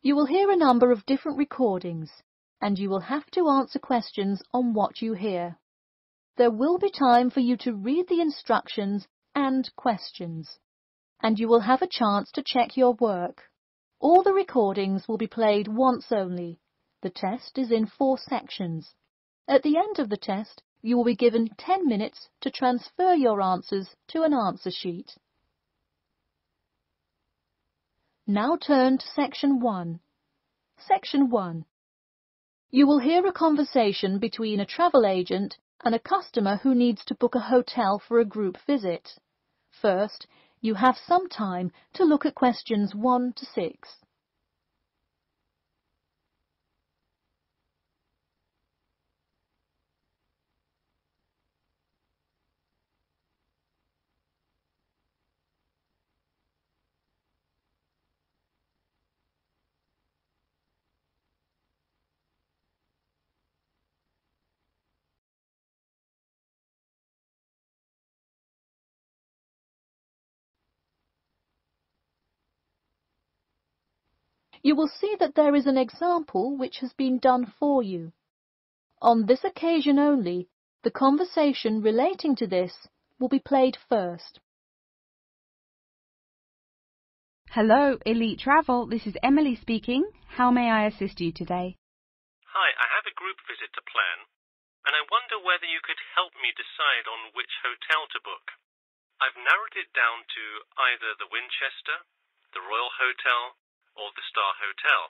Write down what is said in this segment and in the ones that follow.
You will hear a number of different recordings, and you will have to answer questions on what you hear. There will be time for you to read the instructions and questions, and you will have a chance to check your work. All the recordings will be played once only. The test is in 4 sections. At the end of the test, you will be given 10 minutes to transfer your answers to an answer sheet. Now turn to Section 1. Section 1. You will hear a conversation between a travel agent and a customer who needs to book a hotel for a group visit. First, you have some time to look at questions 1 to 6. You will see that there is an example which has been done for you. On this occasion only, the conversation relating to this will be played first. Hello, Elite Travel. This is Emily speaking. How may I assist you today? Hi, I have a group visit to plan, and I wonder whether you could help me decide on which hotel to book. I've narrowed it down to either the Winchester, the Royal Hotel, or the Star Hotel.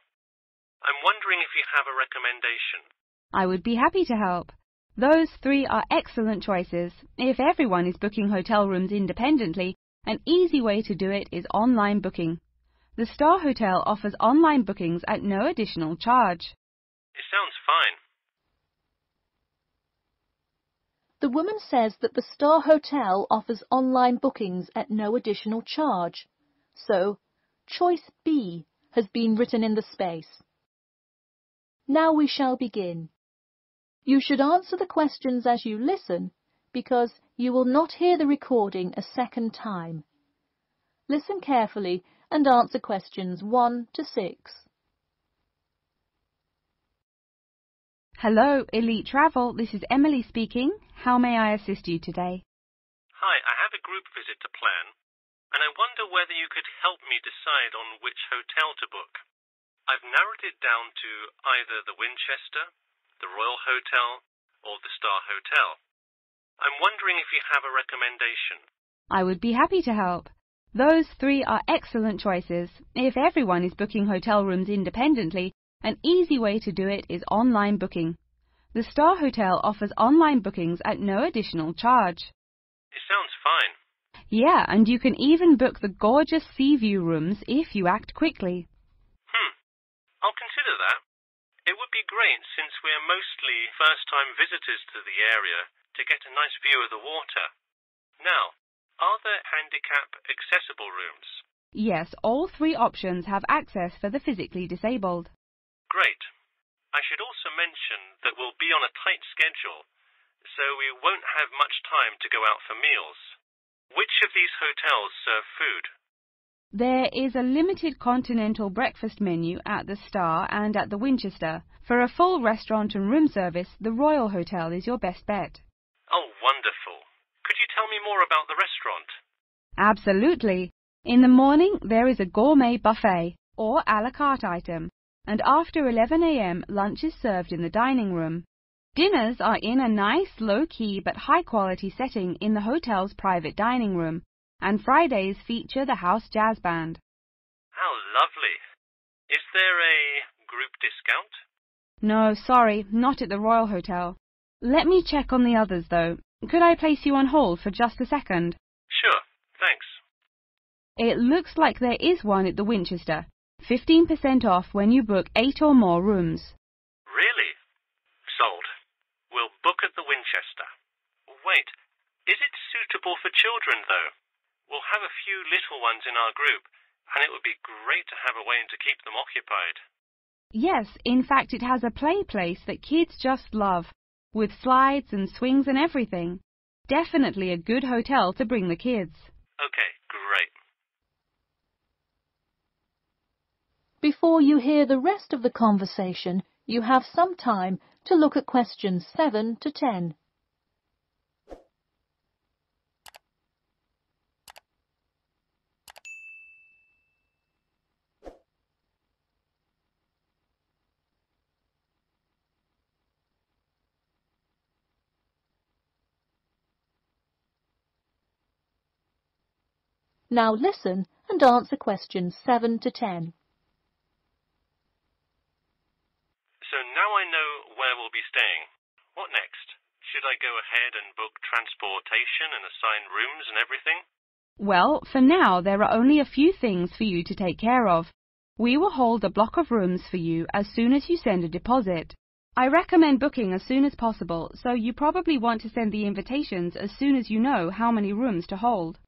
I'm wondering if you have a recommendation. I would be happy to help. Those 3 are excellent choices. If everyone is booking hotel rooms independently, an easy way to do it is online booking. The Star Hotel offers online bookings at no additional charge. It sounds fine. The woman says that the Star Hotel offers online bookings at no additional charge. So, choice B has been written in the space. Now we shall begin. You should answer the questions as you listen, because you will not hear the recording a second time. Listen carefully and answer questions 1 to 6. Hello, Elite Travel. This is Emily speaking. How may I assist you today? Hi, I have a group visit to plan, and I wonder whether you could help me decide on which hotel to book. I've narrowed it down to either the Winchester, the Royal Hotel, or the Star Hotel. I'm wondering if you have a recommendation. I would be happy to help. Those 3 are excellent choices. If everyone is booking hotel rooms independently, an easy way to do it is online booking. The Star Hotel offers online bookings at no additional charge. It sounds fine. Yeah, and you can even book the gorgeous sea view rooms if you act quickly. I'll consider that. It would be great since we're mostly first-time visitors to the area to get a nice view of the water. Now, are there handicap-accessible rooms? Yes, all 3 options have access for the physically disabled. Great. I should also mention that we'll be on a tight schedule, so we won't have much time to go out for meals. Which of these hotels serve food? There is a limited continental breakfast menu at the Star and at the Winchester. For a full restaurant and room service, the Royal Hotel is your best bet. Oh, wonderful. Could you tell me more about the restaurant? Absolutely. In the morning, there is a gourmet buffet, or à la carte item, and after 11 a.m. lunch is served in the dining room. Dinners are in a nice, low-key but high-quality setting in the hotel's private dining room, and Fridays feature the house jazz band. How lovely. Is there a group discount? No, sorry, not at the Royal Hotel. Let me check on the others, though. Could I place you on hold for just a second? Sure, thanks. It looks like there is one at the Winchester. 15% off when you book 8 or more rooms. Really? Sold. We'll book at the Winchester. Wait, is it suitable for children, though? We'll have a few little ones in our group, and it would be great to have a way to keep them occupied. Yes, in fact it has a play place that kids just love, with slides and swings and everything. Definitely a good hotel to bring the kids. Okay, great. Before you hear the rest of the conversation, you have some time to look at questions 7 to 10. Now listen and answer questions 7 to 10. So now I know where we'll be staying. What next? Should I go ahead and book transportation and assign rooms and everything? Well, for now there are only a few things for you to take care of. We will hold a block of rooms for you as soon as you send a deposit. I recommend booking as soon as possible, so you probably want to send the invitations as soon as you know how many rooms to hold.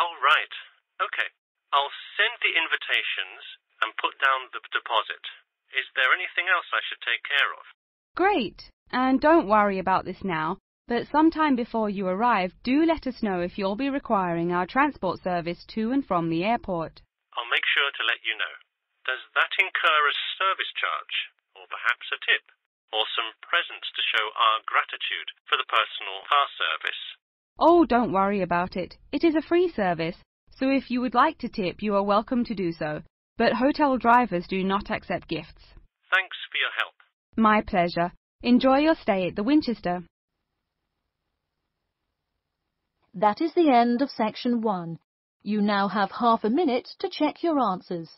Oh, right. Okay. I'll send the invitations and put down the deposit. Is there anything else I should take care of? Great. And don't worry about this now, but sometime before you arrive, do let us know if you'll be requiring our transport service to and from the airport. I'll make sure to let you know. Does that incur a service charge, or perhaps a tip, or some presents to show our gratitude for the personal car service? Oh, don't worry about it. It is a free service, so if you would like to tip, you are welcome to do so. But hotel drivers do not accept gifts. Thanks for your help. My pleasure. Enjoy your stay at the Winchester. That is the end of section 1. You now have half a minute to check your answers.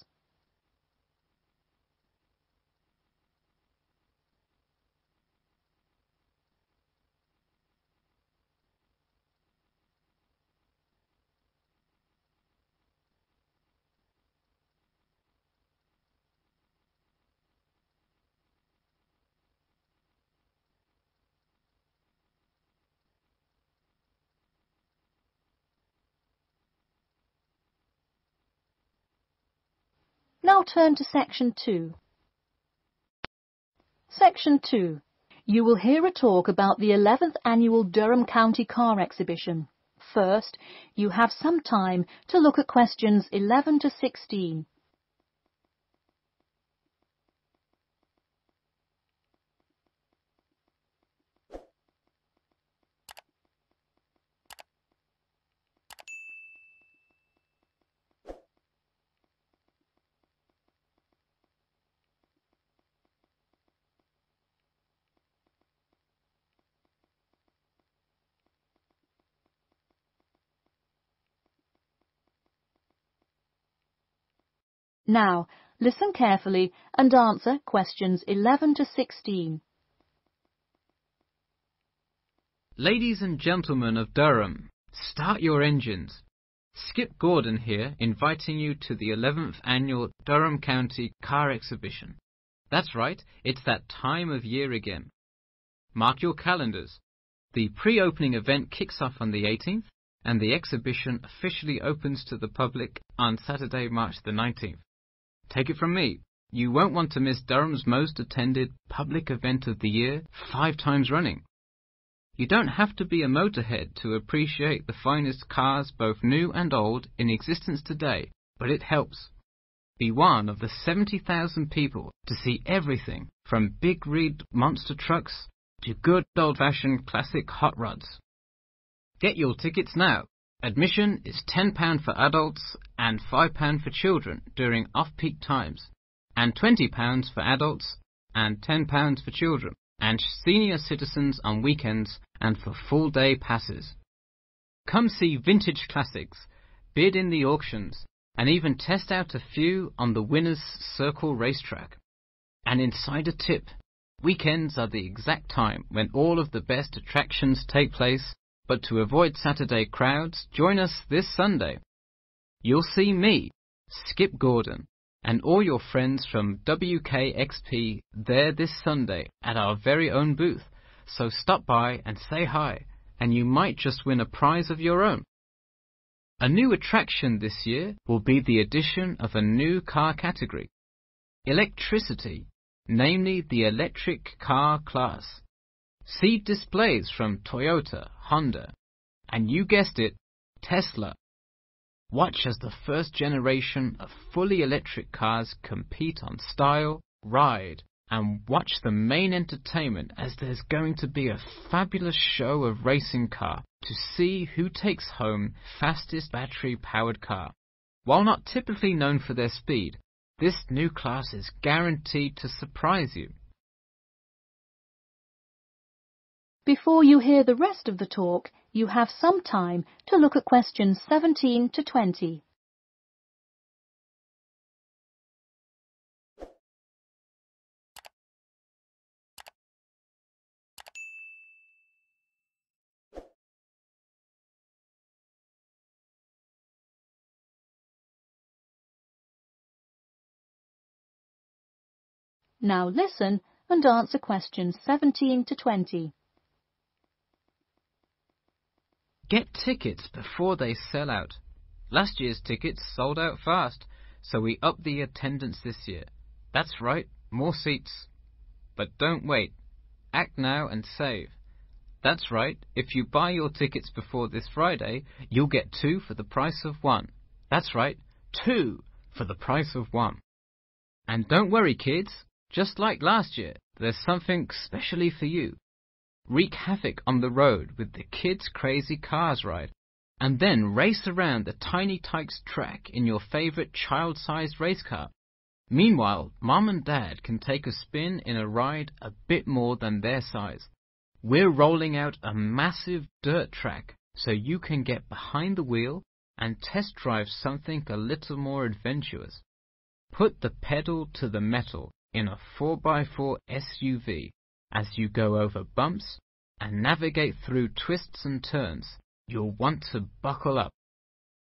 Now turn to section 2. Section 2. You will hear a talk about the 11th Annual Durham County Car Exhibition. First, you have some time to look at questions 11 to 16. Now, listen carefully and answer questions 11 to 16. Ladies and gentlemen of Durham, start your engines. Skip Gordon here, inviting you to the 11th Annual Durham County Car Exhibition. That's right, it's that time of year again. Mark your calendars. The pre-opening event kicks off on the 18th, and the exhibition officially opens to the public on Saturday, March the 19th. Take it from me, you won't want to miss Durham's most attended public event of the year 5 times running. You don't have to be a motorhead to appreciate the finest cars, both new and old, in existence today, but it helps. Be one of the 70,000 people to see everything from big rig monster trucks to good old-fashioned classic hot rods. Get your tickets now. Admission is £10 for adults and £5 for children during off-peak times, and £20 for adults and £10 for children, and senior citizens on weekends and for full-day passes. Come see vintage classics, bid in the auctions, and even test out a few on the Winners' Circle racetrack. An insider tip: weekends are the exact time when all of the best attractions take place. But to avoid Saturday crowds, join us this Sunday. You'll see me, Skip Gordon, and all your friends from WKXP there this Sunday at our very own booth, so stop by and say hi, and you might just win a prize of your own. A new attraction this year will be the addition of a new car category, electricity, namely the electric car class. See displays from Toyota, Honda, and you guessed it, Tesla. Watch as the first generation of fully electric cars compete on style, ride, and watch the main entertainment as there's going to be a fabulous show of racing car to see who takes home fastest battery-powered car. While not typically known for their speed, this new class is guaranteed to surprise you. Before you hear the rest of the talk, you have some time to look at questions 17 to 20. Now listen and answer questions 17 to 20. Get tickets before they sell out. Last year's tickets sold out fast, so we upped the attendance this year. That's right, more seats. But don't wait. Act now and save. That's right, if you buy your tickets before this Friday, you'll get 2 for the price of 1. That's right, 2 for the price of 1. And don't worry, kids. Just like last year, there's something specially for you. Wreak havoc on the road with the Kids Crazy Cars ride, and then race around the Tiny Tykes track in your favorite child-sized race car. Meanwhile, Mom and Dad can take a spin in a ride a bit more than their size. We're rolling out a massive dirt track so you can get behind the wheel and test drive something a little more adventurous. Put the pedal to the metal in a 4x4 SUV as you go over bumps and navigate through twists and turns. You'll want to buckle up.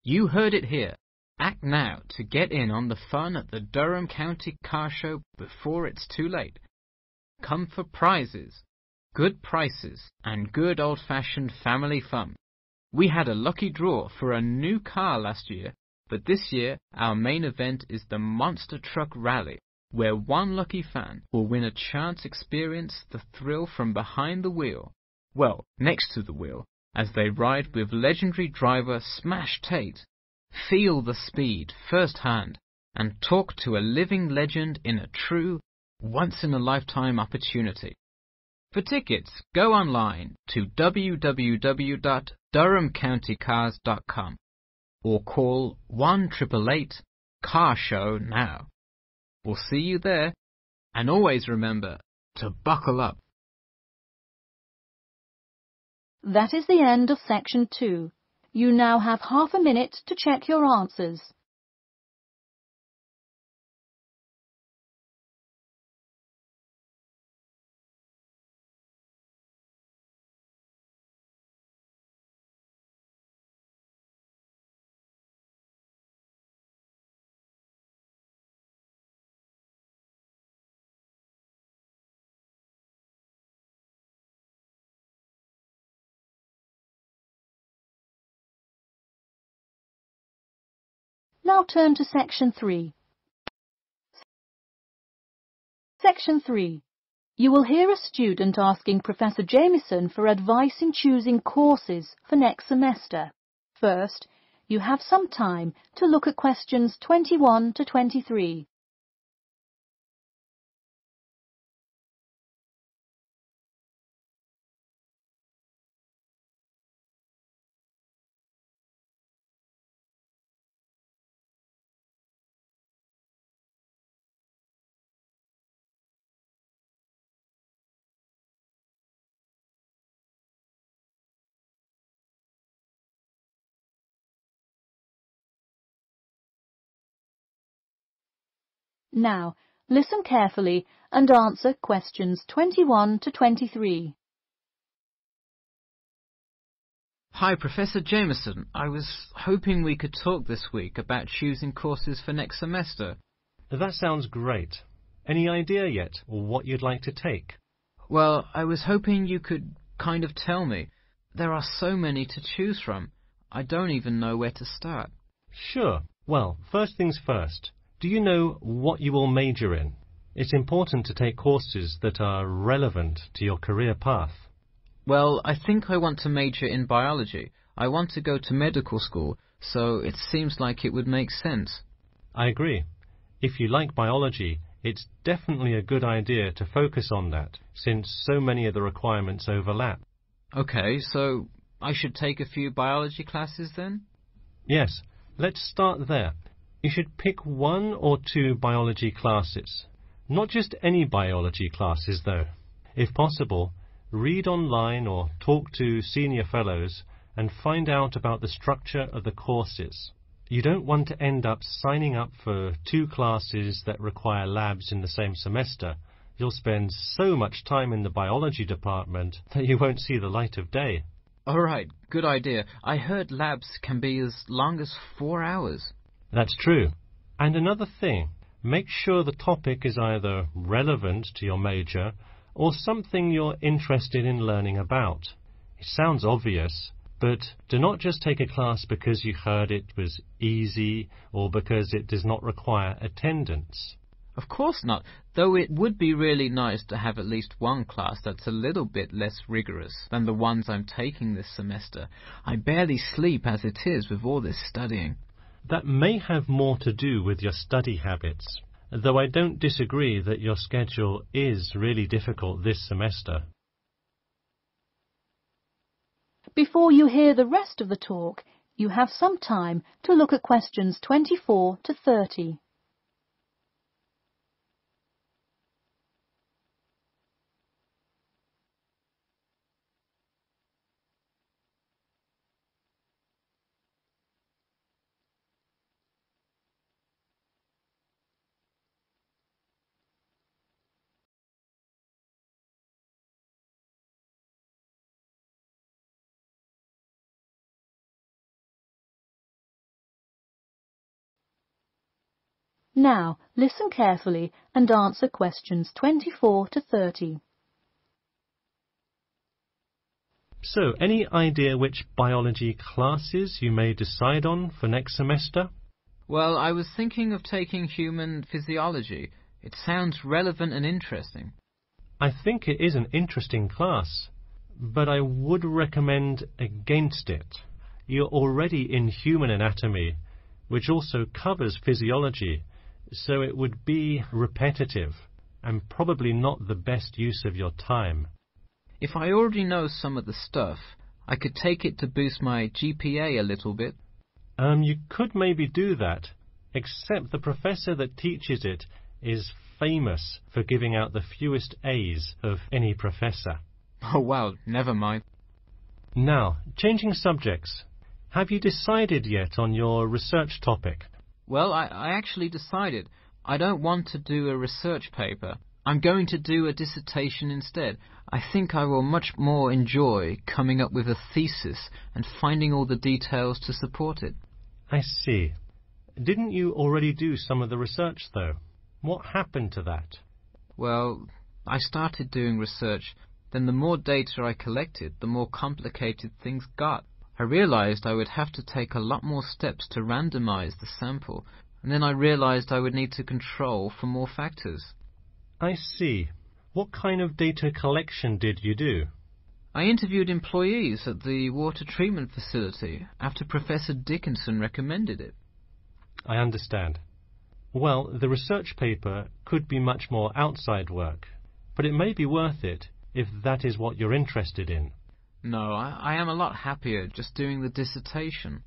You heard it here. Act now to get in on the fun at the Durham County Car Show before it's too late. Come for prizes, good prices, and good old-fashioned family fun. We had a lucky draw for a new car last year, but this year our main event is the Monster Truck Rally, where one lucky fan will win a chance to experience the thrill from behind the wheel, well, next to the wheel, as they ride with legendary driver Smash Tate. Feel the speed firsthand and talk to a living legend in a true, once-in-a-lifetime opportunity. For tickets, go online to www.durhamcountycars.com or call 1-888-CAR-SHOW now. We'll see you there, and always remember to buckle up. That is the end of section 2. You now have half a minute to check your answers. Now turn to section 3. Section 3. You will hear a student asking Professor Jameson for advice in choosing courses for next semester. First, you have some time to look at questions 21 to 23. Now, listen carefully and answer questions 21 to 23. Hi, Professor Jameson. I was hoping we could talk this week about choosing courses for next semester. That sounds great. Any idea yet, or what you'd like to take? Well, I was hoping you could kind of tell me. There are so many to choose from. I don't even know where to start. Sure. Well, first things first. Do you know what you will major in? It's important to take courses that are relevant to your career path. Well, I think I want to major in biology. I want to go to medical school, so it seems like it would make sense. I agree. If you like biology, it's definitely a good idea to focus on that, since so many of the requirements overlap. Okay, so I should take a few biology classes then? Yes, let's start there. You should pick 1 or 2 biology classes. Not just any biology classes, though. If possible, read online or talk to senior fellows and find out about the structure of the courses. You don't want to end up signing up for 2 classes that require labs in the same semester. You'll spend so much time in the biology department that you won't see the light of day. All right, good idea. I heard labs can be as long as 4 hours. That's true. And another thing, make sure the topic is either relevant to your major or something you're interested in learning about. It sounds obvious, but do not just take a class because you heard it was easy or because it does not require attendance. Of course not, though it would be really nice to have at least one class that's a little bit less rigorous than the ones I'm taking this semester. I barely sleep as it is with all this studying. That may have more to do with your study habits, though I don't disagree that your schedule is really difficult this semester. Before you hear the rest of the talk, you have some time to look at questions 24 to 30. Now, listen carefully and answer questions 24 to 30. So, any idea which biology classes you may decide on for next semester? Well, I was thinking of taking human physiology. It sounds relevant and interesting. I think it is an interesting class, but I would recommend against it. You're already in human anatomy, which also covers physiology, so it would be repetitive and probably not the best use of your time. If I already know some of the stuff, I could take it to boost my GPA a little bit. You could maybe do that, except the professor that teaches it is famous for giving out the fewest A's of any professor. Oh, well, never mind. Now, changing subjects. Have you decided yet on your research topic? Well, I actually decided. I don't want to do a research paper. I'm going to do a dissertation instead. I think I will much more enjoy coming up with a thesis and finding all the details to support it. I see. Didn't you already do some of the research, though? What happened to that? Well, I started doing research. Then the more data I collected, the more complicated things got. I realized I would have to take a lot more steps to randomize the sample, and then I realized I would need to control for more factors. I see. What kind of data collection did you do? I interviewed employees at the water treatment facility after Professor Dickinson recommended it. I understand. Well, the research paper could be much more outside work, but it may be worth it if that is what you're interested in. No, I am a lot happier just doing the dissertation.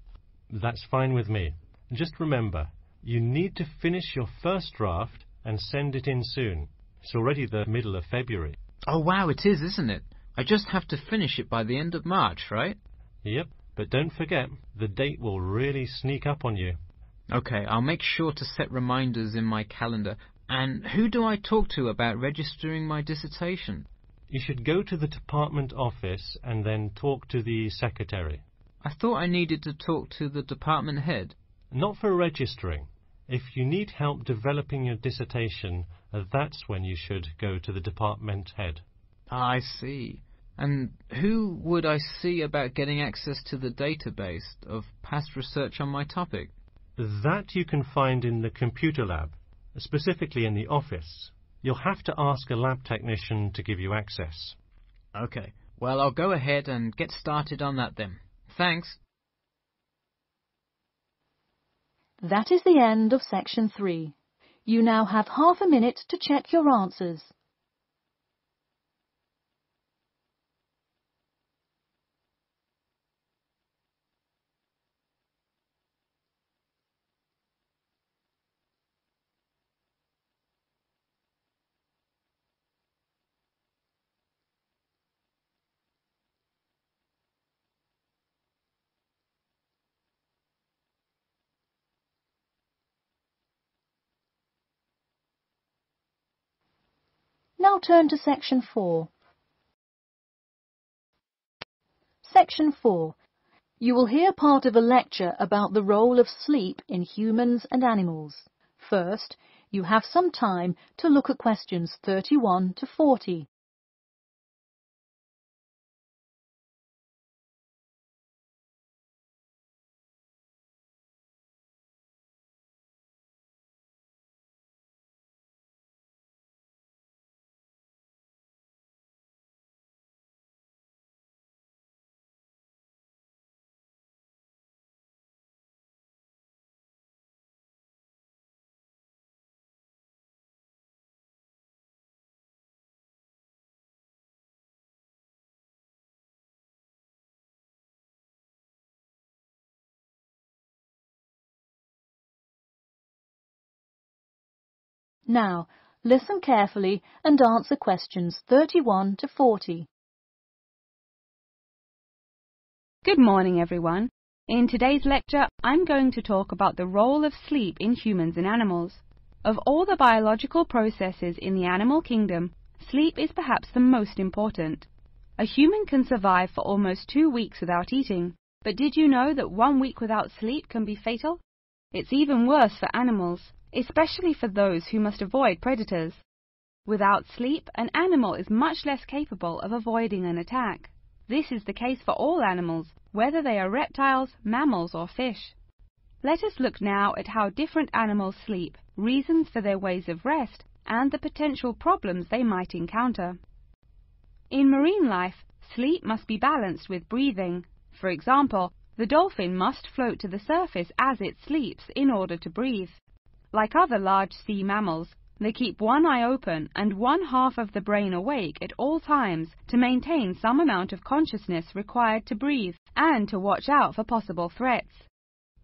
That's fine with me. Just remember, you need to finish your first draft and send it in soon. It's already the middle of February. Oh, wow, it is, isn't it? I just have to finish it by the end of March, right? Yep, but don't forget, the date will really sneak up on you. Okay, I'll make sure to set reminders in my calendar. And who do I talk to about registering my dissertation? You should go to the department office and then talk to the secretary. I thought I needed to talk to the department head. Not for registering. If you need help developing your dissertation, that's when you should go to the department head. I see. And who would I see about getting access to the database of past research on my topic? That you can find in the computer lab, specifically in the office. You'll have to ask a lab technician to give you access. Okay. Well, I'll go ahead and get started on that then. Thanks. That is the end of section 3. You now have half a minute to check your answers. Now turn to section 4. Section 4. You will hear part of a lecture about the role of sleep in humans and animals. First, you have some time to look at questions 31 to 40. Now, listen carefully and answer questions 31 to 40. Good morning, everyone. In today's lecture, I'm going to talk about the role of sleep in humans and animals. Of all the biological processes in the animal kingdom, sleep is perhaps the most important. A human can survive for almost 2 weeks without eating, but did you know that 1 week without sleep can be fatal? It's even worse for animals, especially for those who must avoid predators. Without sleep, an animal is much less capable of avoiding an attack. This is the case for all animals, whether they are reptiles, mammals or fish. Let us look now at how different animals sleep, reasons for their ways of rest, and the potential problems they might encounter. In marine life, sleep must be balanced with breathing. For example, the dolphin must float to the surface as it sleeps in order to breathe. Like other large sea mammals, they keep one eye open and one half of the brain awake at all times to maintain some amount of consciousness required to breathe and to watch out for possible threats.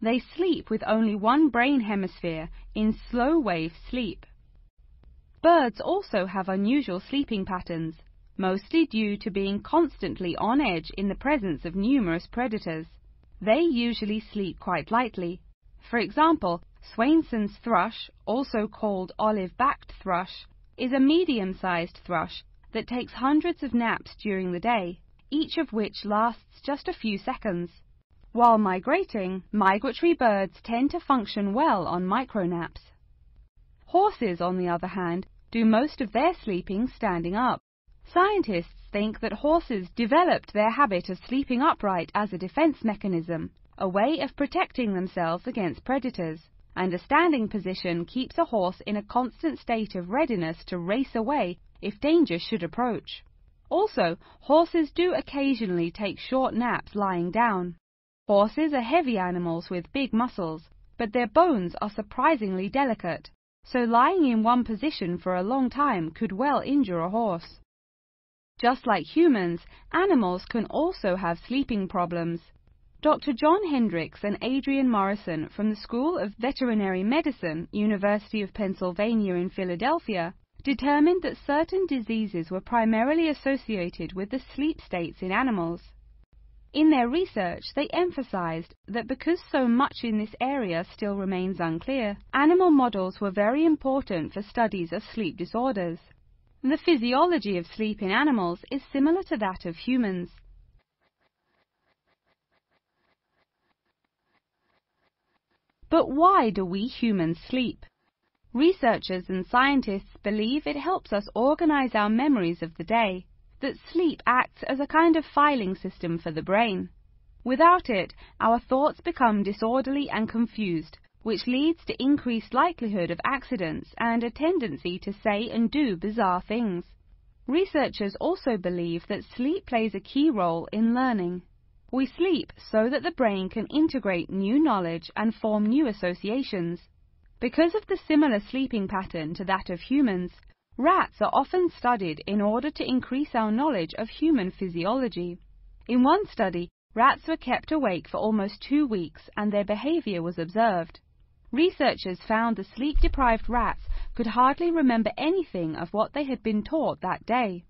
They sleep with only one brain hemisphere in slow wave sleep. Birds also have unusual sleeping patterns, mostly due to being constantly on edge in the presence of numerous predators. They usually sleep quite lightly. For example, Swainson's thrush, also called olive-backed thrush, is a medium-sized thrush that takes hundreds of naps during the day, each of which lasts just a few seconds. While migrating, migratory birds tend to function well on micronaps. Horses, on the other hand, do most of their sleeping standing up. Scientists think that horses developed their habit of sleeping upright as a defense mechanism, a way of protecting themselves against predators, and a standing position keeps a horse in a constant state of readiness to race away if danger should approach. Also, horses do occasionally take short naps lying down. Horses are heavy animals with big muscles, but their bones are surprisingly delicate, so lying in one position for a long time could well injure a horse. Just like humans, animals can also have sleeping problems. Dr. John Hendricks and Adrian Morrison from the School of Veterinary Medicine, University of Pennsylvania in Philadelphia, determined that certain diseases were primarily associated with the sleep states in animals. In their research, they emphasized that because so much in this area still remains unclear, animal models were very important for studies of sleep disorders. The physiology of sleep in animals is similar to that of humans. But why do we humans sleep? Researchers and scientists believe it helps us organize our memories of the day, that sleep acts as a kind of filing system for the brain. Without it, our thoughts become disorderly and confused, which leads to increased likelihood of accidents and a tendency to say and do bizarre things. Researchers also believe that sleep plays a key role in learning. We sleep so that the brain can integrate new knowledge and form new associations. Because of the similar sleeping pattern to that of humans, rats are often studied in order to increase our knowledge of human physiology. In one study, rats were kept awake for almost 2 weeks and their behavior was observed. Researchers found the sleep-deprived rats could hardly remember anything of what they had been taught that day.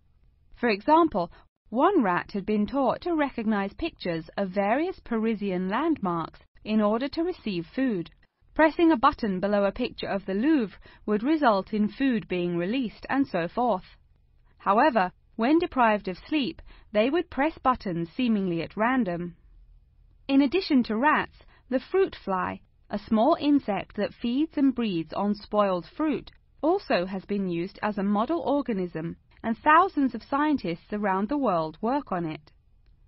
For example, one rat had been taught to recognize pictures of various Parisian landmarks in order to receive food. Pressing a button below a picture of the Louvre would result in food being released, and so forth. However, when deprived of sleep, they would press buttons seemingly at random. In addition to rats, the fruit fly, a small insect that feeds and breeds on spoiled fruit, also has been used as a model organism, and thousands of scientists around the world work on it.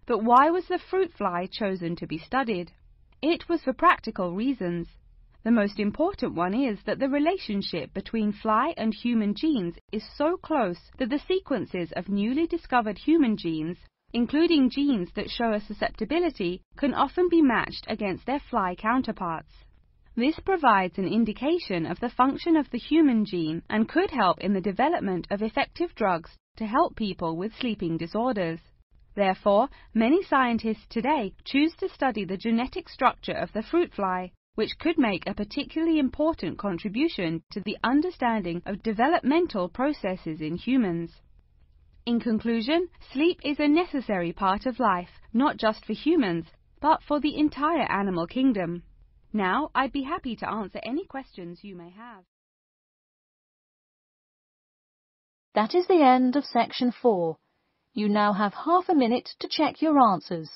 But why was the fruit fly chosen to be studied? It was for practical reasons. The most important one is that the relationship between fly and human genes is so close that the sequences of newly discovered human genes, including genes that show a susceptibility, can often be matched against their fly counterparts. This provides an indication of the function of the human gene and could help in the development of effective drugs to help people with sleeping disorders. Therefore, many scientists today choose to study the genetic structure of the fruit fly, which could make a particularly important contribution to the understanding of developmental processes in humans. In conclusion, sleep is a necessary part of life, not just for humans, but for the entire animal kingdom. Now, I'd be happy to answer any questions you may have. That is the end of section 4. You now have half a minute to check your answers.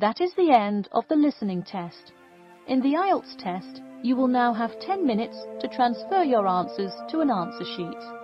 That is the end of the listening test. In the IELTS test, you will now have 10 minutes to transfer your answers to an answer sheet.